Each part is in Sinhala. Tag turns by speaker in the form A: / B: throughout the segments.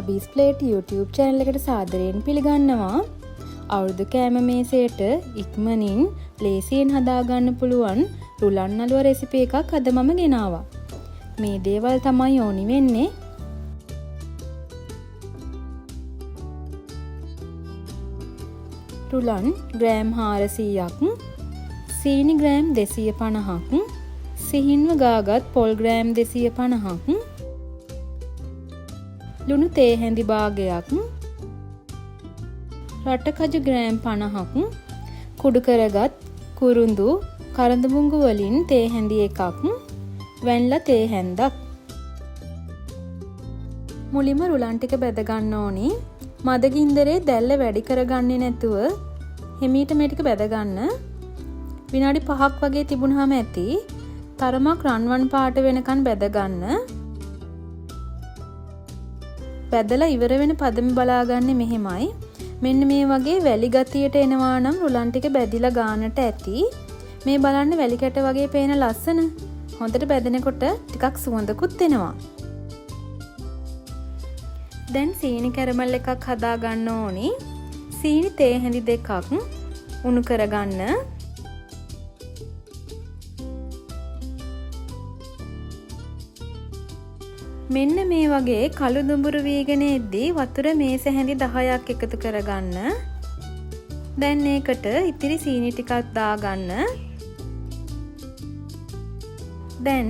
A: අබීස් ප්ලේට් YouTube channel එකට සාදරයෙන් පිළිගන්නවා. අවුරුදු කෑම මේසයට ඉක්මනින් ලේසියෙන් හදාගන්න පුළුවන් රුලන් නළුව රෙසිපි එකක් අද මම ගෙනාවා. මේ දේවල් තමයි ඕනි වෙන්නේ. රුලන් ග්‍රෑම් 400ක්, සීනි ග්‍රෑම් 250ක්, සිහින්ව ගාගත් පොල් ග්‍රෑම් 250ක්, ලුණු තේ හැඳි භාගයක්, රටකජු ග්‍රෑම් 50ක්, කුඩු කරගත් කුරුඳු කරඳමුංගු වලින් තේ හැඳි එකක්, වැන්ලා තේ හැන්දක්. මුලින්ම රුලන් ටික බෙද ගන්න ඕනි. මද ගින්දරේ දැල්ල වැඩි කරගන්නේ නැතුව හිමීට මේ ටික බෙද ගන්න. විනාඩි 5ක් වගේ තිබුණාම ඇති. තරමක් රන්වන් පාට වෙනකන් බෙද ගන්න. බෙදලා ඉවර වෙන පදම බලාගන්නේ මෙහෙමයි. මෙන්න මේ වගේ වැලි ගතියට එනවා නම් රුලන් ටික බැදිලා ගන්නට ඇති. මේ බලන්න වැලි කැට වගේ පේන ලස්සන. හොඳට බැදෙනකොට ටිකක් සුවඳකුත් එනවා. දැන් සීනි කැරමල් එකක් හදා ගන්න ඕනි. සීනි තේ හැඳි දෙකක් උණු කරගන්න. මෙන්න මේ වගේ කළු දුඹුරු වීගෙන එද්දී වතුර මේස හැඳි 10ක් එකතු කරගන්න. දැන් මේකට ඉතිරි සීනි ටිකක් දාගන්න. දැන්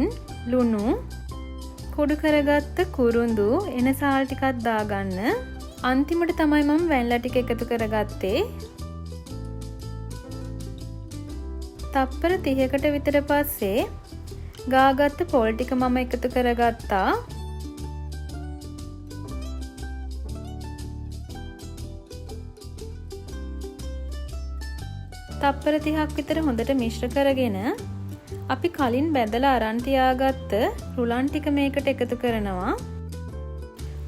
A: ලුණු, කුඩු කරගත්ත කුරුඳු එන සාල් ටිකක් දාගන්න. අන්තිමට තමයි මම වැන්ලා ටික එකතු කරගත්තේ. තප්පර 30කට විතර පස්සේ ගාගත්ත පොල් ටික මම එකතු කරගත්තා. තප්පර 30ක් විතර හොඳට මිශ්‍ර කරගෙන අපි කලින් බැදලා අරන් තියාගත්ත රුලන් ටික මේකට එකතු කරනවා.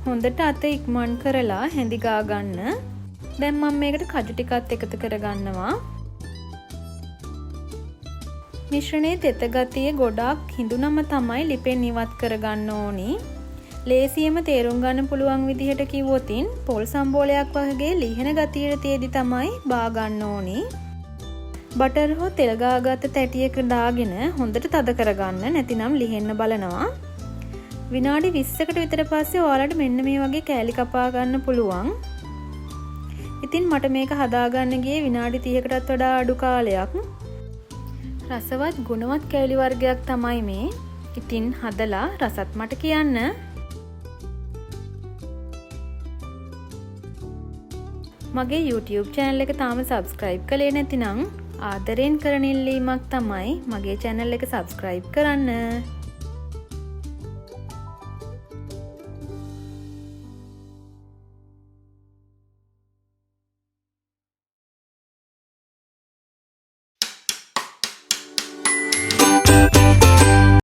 A: හොඳට අත ඉක්මන් කරලා හැඳි ගා ගන්න. දැන් මම මේකට කජු ටිකත් එකතු කරගන්නවා. මිශ්‍රණයේ තෙත ගතිය ගොඩක් හිඳුනම තමයි ලිපෙන් ඉවත් කරගන්න ඕනි. ලේසියෙම තේරුම් ගන්න පුළුවන් විදිහට කිව්වොතින් පොල් සම්බෝලයක් වගේ ලිහින ගතියට තියදී තමයි බා ගන්න ඕනි. බටර් හෝ තෙල් ගාගත්ත තැටියක දාගෙන හොඳට තද කරගන්න, නැතිනම් ලිහෙන්න බලනවා. විනාඩි 20කට විතර පස්සේ ඔයාලට මෙන්න මේ වගේ කෑලි කපා ගන්න පුළුවන්. ඉතින් මට මේක හදාගන්න ගියේ විනාඩි 30කටත් වඩා අඩු කාලයක්. රසවත් ගුණවත් කෑලි වර්ගයක් තමයි මේ. ඉතින් හදලා රසත් මට කියන්න. මගේ YouTube channel එක තාම subscribe කළේ නැතිනම් ආදරෙන් කරන ඉල්ලීමක් තමයි මගේ channel එක subscribe කරන්න.